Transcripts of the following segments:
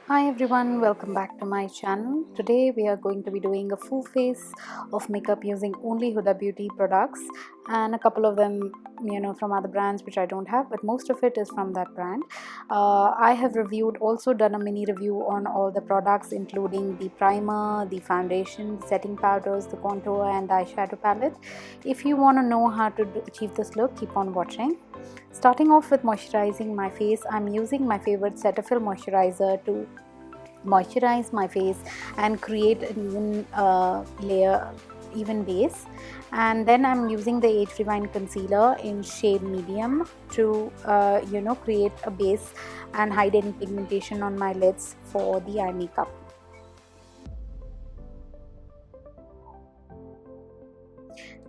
Hi everyone, welcome back to my channel. Today we are going to be doing a full face of makeup using only Huda Beauty products and a couple of them from other brands which I don't have, but most of it is from that brand. I have also done a mini review on all the products, including the primer, the foundation, the setting powders, the contour and the eyeshadow palette. If you want to know how to achieve this look, keep on watching. Starting off with moisturizing my face, I'm using my favorite Cetaphil moisturizer to moisturize my face and create an even base. And then I'm using the Age Rewind concealer in shade medium to create a base and hide any pigmentation on my lids for the eye makeup.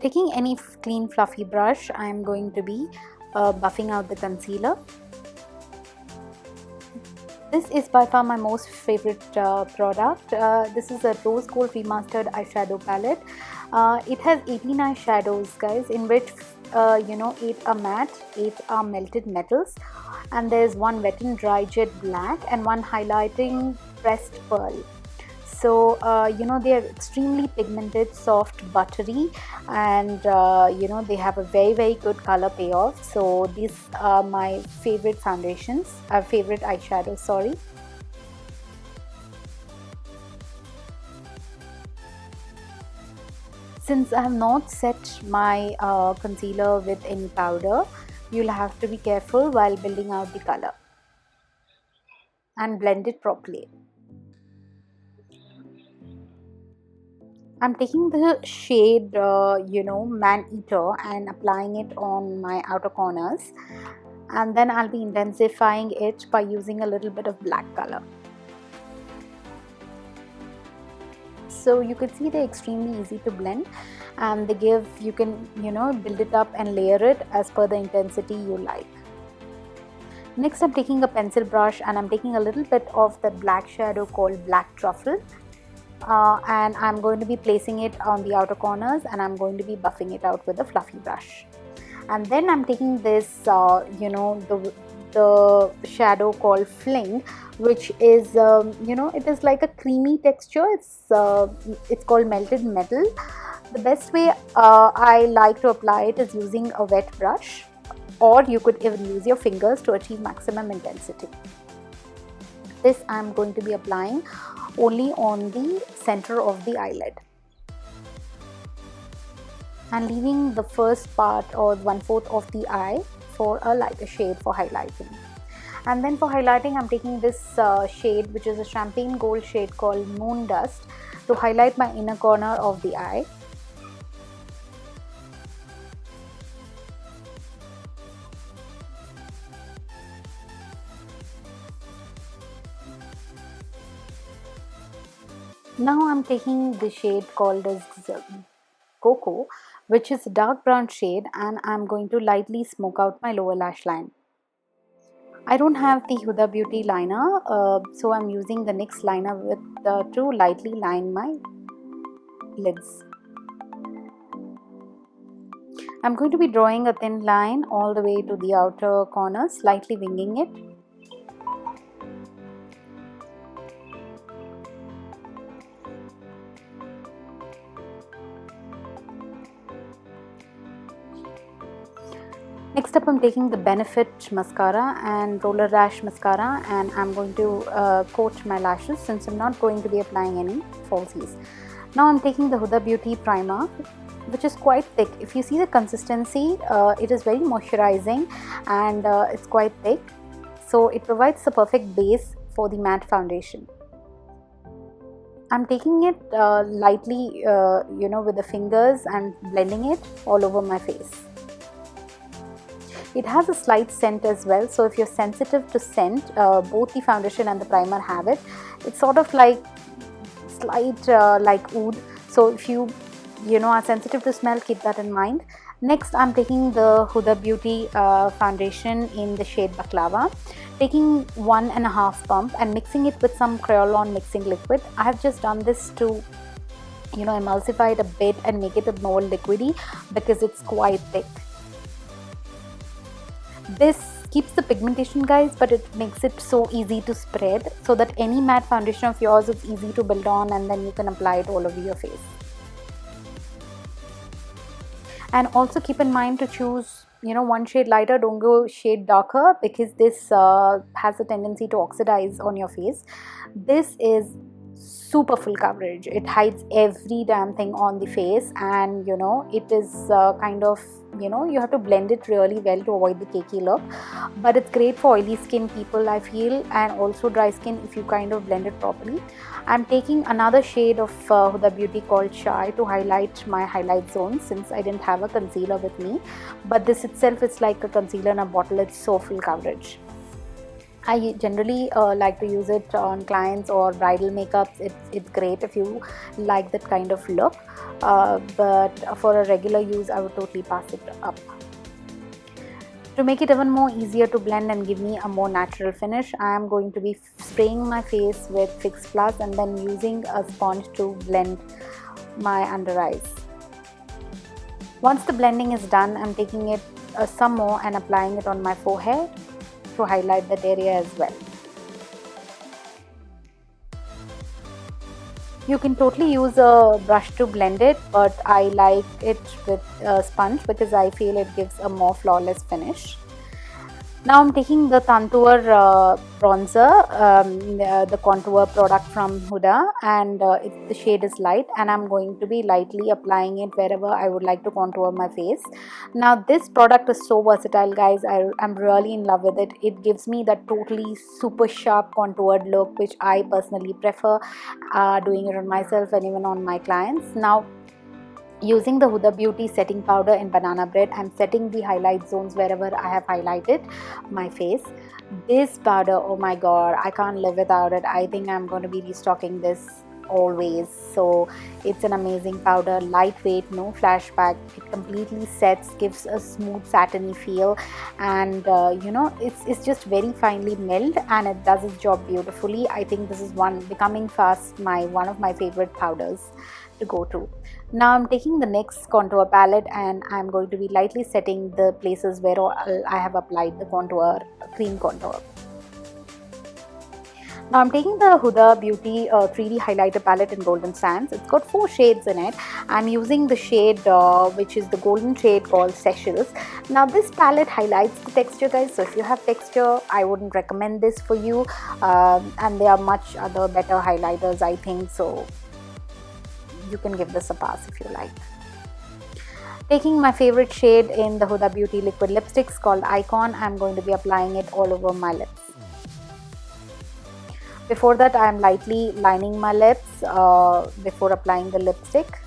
Taking any clean fluffy brush, I am going to be buffing out the concealer. This is by far my most favorite product. This is a Rose Gold Remastered eyeshadow palette. It has 18 eyeshadows, guys, in which 8 are matte, 8 are melted metals, and there's one wet and dry jet black and one highlighting pressed pearl. So they are extremely pigmented, soft, buttery, and they have a very good color payoff. So these are my favorite favorite eyeshadows, sorry. Since I have not set my concealer with any powder, you'll have to be careful while building out the color and blend it properly. I'm taking the shade Man Eater and applying it on my outer corners, and then I'll be intensifying it by using a little bit of black color. So you could see they're extremely easy to blend, and you can build it up and layer it as per the intensity you like. Next, I'm taking a pencil brush and I'm taking a little bit of that black shadow called Black Truffle. And I'm going to be placing it on the outer corners, and I'm going to be buffing it out with a fluffy brush. And then I'm taking this the shadow called Fling, which is it is like a creamy texture. It's called Melted Metal. The best way I like to apply it is using a wet brush, or you could even use your fingers to achieve maximum intensity. This I'm going to be applying only on the center of the eyelid and leaving the first part or 1/4 of the eye for a lighter shade for highlighting. And then for highlighting, I'm taking this shade, which is a champagne gold shade called Moon Dust, to highlight my inner corner of the eye. Now I'm taking the shade called as Cocoa, which is a dark brown shade, and I'm going to lightly smoke out my lower lash line. I don't have the Huda Beauty liner, so I'm using the NYX liner to lightly line my lids. I'm going to be drawing a thin line all the way to the outer corner, slightly winging it. Next up, I'm taking the Benefit mascara and Roller Lash mascara, and I'm going to coat my lashes since I'm not going to be applying any falsies. Now I'm taking the Huda Beauty primer, which is quite thick. If you see the consistency, it is very moisturizing and it's quite thick. So it provides the perfect base for the matte foundation. I'm taking it lightly, with the fingers and blending it all over my face. It has a slight scent as well, so if you're sensitive to scent, both the foundation and the primer have it. It's sort of like slight like oud. So if you are sensitive to smell, keep that in mind. Next, I'm taking the Huda Beauty foundation in the shade Baklava, taking 1.5 pump and mixing it with some Kryolan mixing liquid. I have just done this to emulsify it a bit and make it a more liquidy because it's quite thick. This keeps the pigmentation, guys, but it makes it so easy to spread, so that any matte foundation of yours is easy to build on, and then you can apply it all over your face. And also keep in mind to choose, you know, one shade lighter. Don't go shade darker, because this has a tendency to oxidize on your face. This is super full coverage. It hides every damn thing on the face, and you know, it is kind of, you know, you have to blend it really well to avoid the cakey look, but it's great for oily skin people, I feel, and also dry skin if you kind of blend it properly. I'm taking another shade of Huda Beauty called Chai to highlight my highlight zone, since I didn't have a concealer with me, but this itself is like a concealer in a bottle. It's so full coverage. I generally like to use it on clients or bridal makeups. It's great if you like that kind of look, but for a regular use I would totally pass it up. To make it even more easier to blend and give me a more natural finish, I am going to be spraying my face with Fix Plus and then using a sponge to blend my under eyes. Once the blending is done, I'm taking it some more and applying it on my forehead to highlight that area as well. You can totally use a brush to blend it, but I like it with a sponge because I feel it gives a more flawless finish. Now I'm taking the Tantoor bronzer, the contour product from Huda, and the shade is light, and I'm going to be lightly applying it wherever I would like to contour my face. Now this product is so versatile, guys. I'm really in love with it. It gives me that totally super sharp contoured look, which I personally prefer doing it on myself and even on my clients. Now, using the Huda Beauty setting powder in Banana Bread, I'm setting the highlight zones wherever I have highlighted my face. This powder, oh my god, I can't live without it. I think I'm going to be restocking this always. So it's an amazing powder, lightweight, no flashback. It completely sets, gives a smooth satiny feel, and you know, it's just very finely milled, and it does its job beautifully. I think this is becoming fast one of my favorite powders to go to. Now I'm taking the NYX contour palette and I'm going to be lightly setting the places where I have applied the contour, cream contour. Now I'm taking the Huda Beauty 3D highlighter palette in Golden Sands. It's got 4 shades in it. I'm using the shade which is the golden shade called Seychelles. Now this palette highlights the texture, guys, so if you have texture, I wouldn't recommend this for you, and there are much other better highlighters, I think, so you can give this a pass if you like. Taking my favorite shade in the Huda Beauty liquid lipsticks called Icon, I'm going to be applying it all over my lips. Before that, I am lightly lining my lips before applying the lipstick.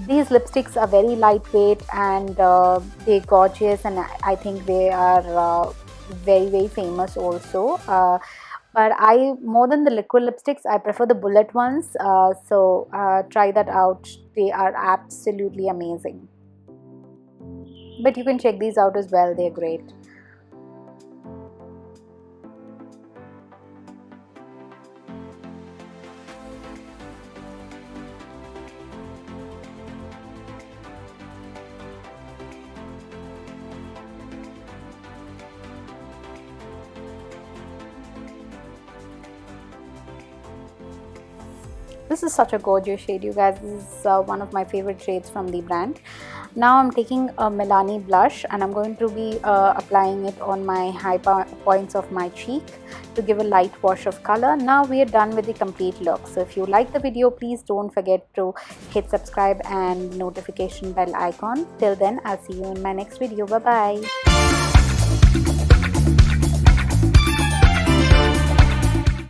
These lipsticks are very lightweight and they're gorgeous, and I think they are very, very famous also. But more than the liquid lipsticks, I prefer the bullet ones, so try that out. They are absolutely amazing. But you can check these out as well, they're great. This is such a gorgeous shade, you guys. This is one of my favorite shades from the brand. Now I'm taking a Milani blush and I'm going to be applying it on my high points of my cheek to give a light wash of color. Now we are done with the complete look. So if you like the video, please don't forget to hit subscribe and notification bell icon. Till then, I'll see you in my next video. Bye bye.